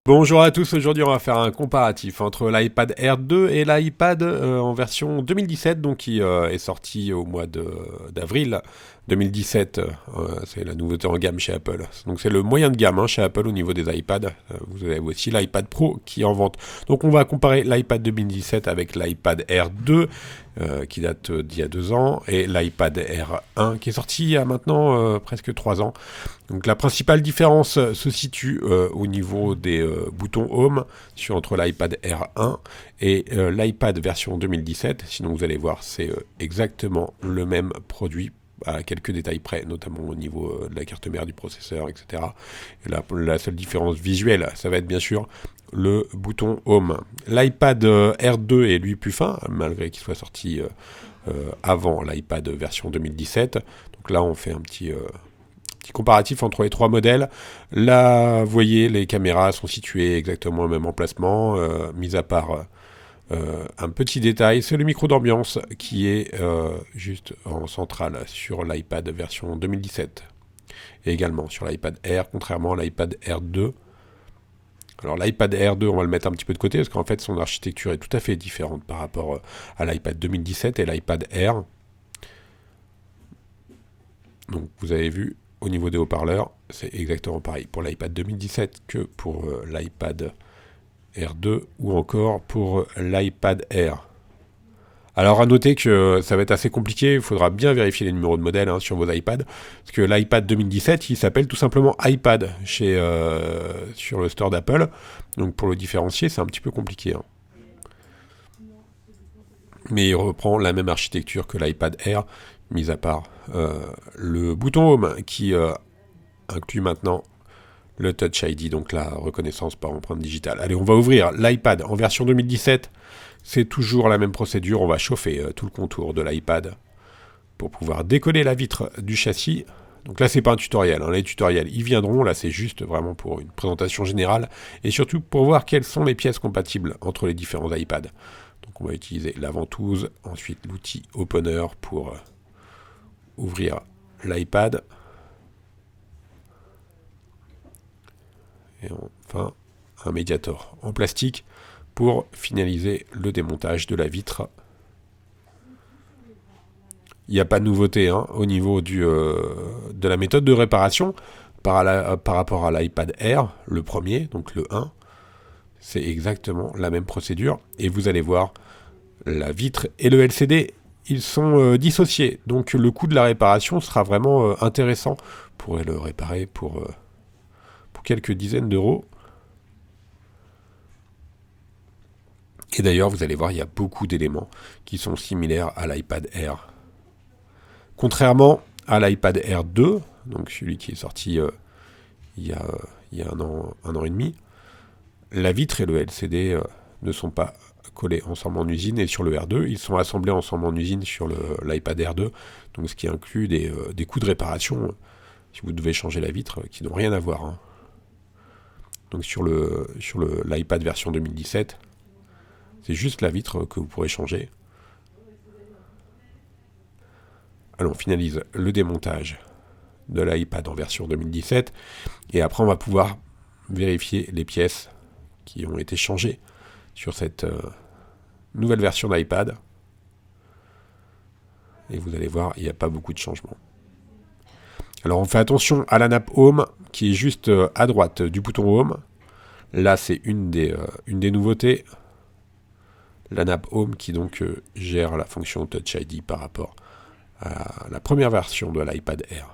Bonjour à tous, aujourd'hui on va faire un comparatif entre l'iPad Air 2 et l'iPad en version 2017, donc qui est sorti au mois d'avril 2017. C'est la nouveauté en gamme chez Apple. Donc c'est le moyen de gamme chez Apple au niveau des iPads. Vous avez aussi l'iPad Pro qui est en vente. Donc on va comparer l'iPad 2017 avec l'iPad Air 2 qui date d'il y a 2 ans et l'iPad Air 1 qui est sorti il y a maintenant presque 3 ans. Donc la principale différence se situe au niveau des boutons Home entre l'iPad Air 1 et l'iPad version 2017. Sinon vous allez voir c'est exactement le même produit à quelques détails près, notamment au niveau de la carte mère, du processeur, etc. Et la seule différence visuelle, ça va être bien sûr le bouton Home. L'iPad Air 2 est lui plus fin, malgré qu'il soit sorti avant l'iPad version 2017. Donc là on fait un petit comparatif entre les trois modèles. Là, vous voyez, les caméras sont situées exactement au même emplacement, mis à part un petit détail, c'est le micro d'ambiance qui est juste en centrale sur l'iPad version 2017 et également sur l'iPad Air, contrairement à l'iPad Air 2. Alors l'iPad Air 2, on va le mettre un petit peu de côté parce qu'en fait son architecture est tout à fait différente par rapport à l'iPad 2017 et l'iPad Air. Donc vous avez vu, au niveau des haut-parleurs, c'est exactement pareil pour l'iPad 2017 que pour l'iPad Air 2 ou encore pour l'iPad Air. Alors à noter que ça va être assez compliqué, il faudra bien vérifier les numéros de modèle sur vos iPads, parce que l'iPad 2017, il s'appelle tout simplement iPad sur le store d'Apple, donc pour le différencier, c'est un petit peu compliqué. Mais il reprend la même architecture que l'iPad Air, mis à part le bouton Home qui inclut maintenant le Touch ID, donc la reconnaissance par empreinte digitale. Allez, on va ouvrir l'iPad en version 2017. C'est toujours la même procédure, on va chauffer tout le contour de l'iPad pour pouvoir décoller la vitre du châssis. Donc là, c'est pas un tutoriel, les tutoriels y viendront, là c'est juste vraiment pour une présentation générale et surtout pour voir quelles sont les pièces compatibles entre les différents iPads. Donc on va utiliser la ventouse, ensuite l'outil Opener pour ouvrir l'iPad. Et enfin, un médiator en plastique pour finaliser le démontage de la vitre. Il n'y a pas de nouveauté au niveau de la méthode de réparation par rapport à l'iPad Air, le premier, donc le 1. C'est exactement la même procédure. Et vous allez voir, la vitre et le LCD, ils sont dissociés. Donc le coût de la réparation sera vraiment intéressant. Vous pourrez le réparer pour quelques dizaines d'euros. Et d'ailleurs, vous allez voir, il y a beaucoup d'éléments qui sont similaires à l'iPad Air. Contrairement à l'iPad Air 2, donc celui qui est sorti il y a un an et demi, la vitre et le LCD ne sont pas collés ensemble en usine, et sur le R2, ils sont assemblés ensemble en usine sur l'iPad Air 2, donc ce qui inclut des coûts de réparation si vous devez changer la vitre qui n'ont rien à voir. Donc sur l'iPad version 2017, c'est juste la vitre que vous pourrez changer. Alors on finalise le démontage de l'iPad en version 2017 et après on va pouvoir vérifier les pièces qui ont été changées sur cette nouvelle version d'iPad. Et vous allez voir, il n'y a pas beaucoup de changements. Alors on fait attention à la nappe Home qui est juste à droite du bouton Home. Là c'est une des nouveautés. La nappe Home qui donc gère la fonction Touch ID par rapport à la première version de l'iPad Air.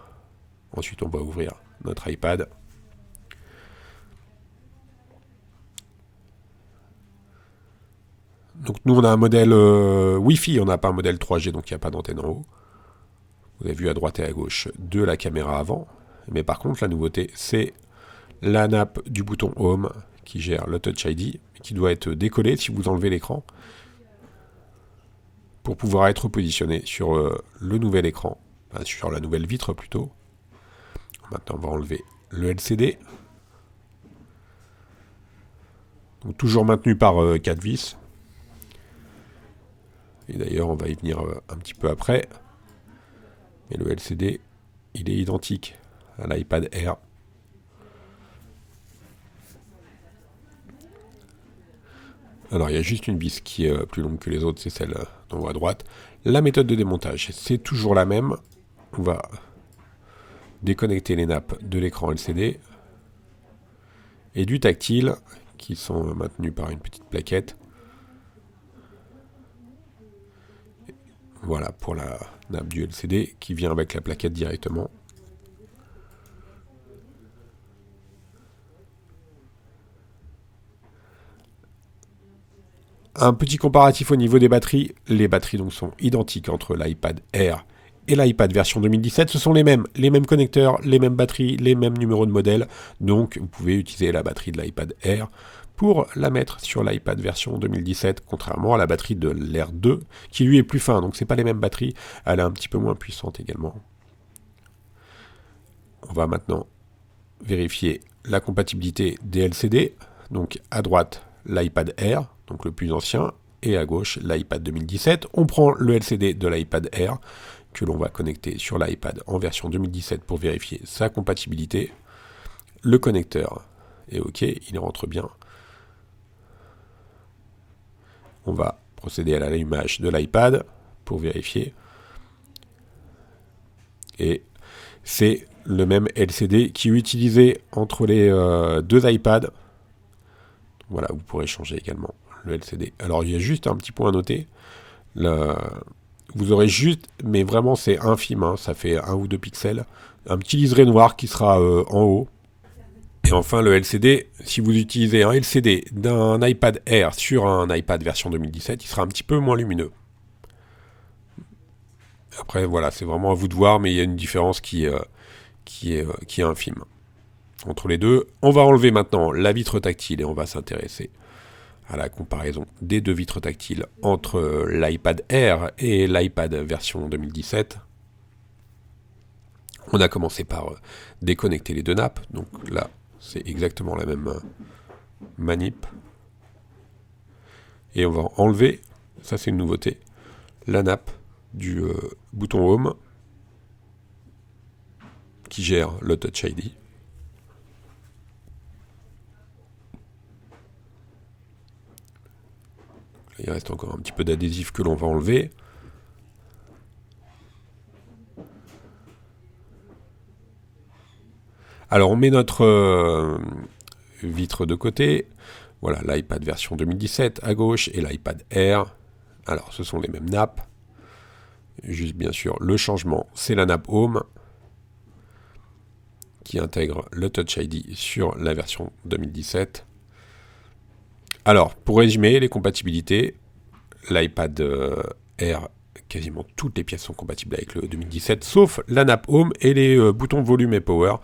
Ensuite, on va ouvrir notre iPad. Donc nous, on a un modèle Wi-Fi, on n'a pas un modèle 3G, donc il n'y a pas d'antenne en haut. Vous avez vu à droite et à gauche de la caméra avant. Mais par contre, la nouveauté, c'est la nappe du bouton Home qui gère le Touch ID, qui doit être décollé si vous enlevez l'écran pour pouvoir être positionné sur le nouvel écran, enfin, sur la nouvelle vitre plutôt. Maintenant, on va enlever le LCD. Donc, toujours maintenu par 4 vis. Et d'ailleurs, on va y venir un petit peu après. Mais le LCD, il est identique à l'iPad Air. Alors il y a juste une vis qui est plus longue que les autres, c'est celle d'en haut à droite. La méthode de démontage, c'est toujours la même. On va déconnecter les nappes de l'écran LCD et du tactile qui sont maintenus par une petite plaquette. Voilà pour la nappe du LCD qui vient avec la plaquette directement. Un petit comparatif au niveau des batteries. Les batteries donc sont identiques entre l'iPad Air et l'iPad version 2017. Ce sont les mêmes connecteurs, les mêmes batteries, les mêmes numéros de modèle. Donc vous pouvez utiliser la batterie de l'iPad Air pour la mettre sur l'iPad version 2017, contrairement à la batterie de l'Air 2, qui lui est plus fin. Donc c'est pas les mêmes batteries. Elle est un petit peu moins puissante également. On va maintenant vérifier la compatibilité des LCD. Donc à droite, l'iPad Air, donc le plus ancien, et à gauche, l'iPad 2017. On prend le LCD de l'iPad Air, que l'on va connecter sur l'iPad en version 2017 pour vérifier sa compatibilité. Le connecteur est OK, il rentre bien. On va procéder à l'allumage de l'iPad pour vérifier. Et c'est le même LCD qui est utilisé entre les deux iPads. Voilà, vous pourrez changer également le LCD. Alors, il y a juste un petit point à noter. Vous aurez juste, mais vraiment c'est infime, hein, ça fait 1 ou 2 pixels, un petit liseré noir qui sera en haut. Et enfin, le LCD, si vous utilisez un LCD d'un iPad Air sur un iPad version 2017, il sera un petit peu moins lumineux. Après, voilà, c'est vraiment à vous de voir, mais il y a une différence qui est infime entre les deux. On va enlever maintenant la vitre tactile et on va s'intéresser à la comparaison des deux vitres tactiles entre l'iPad Air et l'iPad version 2017. On a commencé par déconnecter les deux nappes. Donc là, c'est exactement la même manip. Et on va enlever, ça c'est une nouveauté, la nappe du bouton Home qui gère le Touch ID. Il reste encore un petit peu d'adhésif que l'on va enlever. Alors on met notre vitre de côté. Voilà, l'iPad version 2017 à gauche et l'iPad Air. Alors ce sont les mêmes nappes. Juste bien sûr, le changement, c'est la nappe Home qui intègre le Touch ID sur la version 2017. Alors, pour résumer, les compatibilités, l'iPad Air, quasiment toutes les pièces sont compatibles avec le 2017, sauf la nappe Home et les boutons volume et power.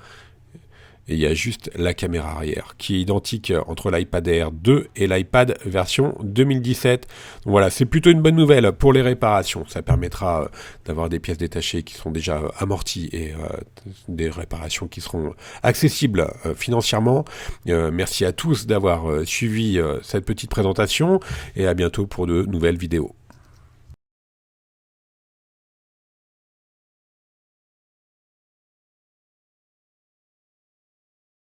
Et il y a juste la caméra arrière qui est identique entre l'iPad Air 2 et l'iPad version 2017. Donc voilà, c'est plutôt une bonne nouvelle pour les réparations. Ça permettra d'avoir des pièces détachées qui sont déjà amorties et des réparations qui seront accessibles financièrement. Merci à tous d'avoir suivi cette petite présentation et à bientôt pour de nouvelles vidéos.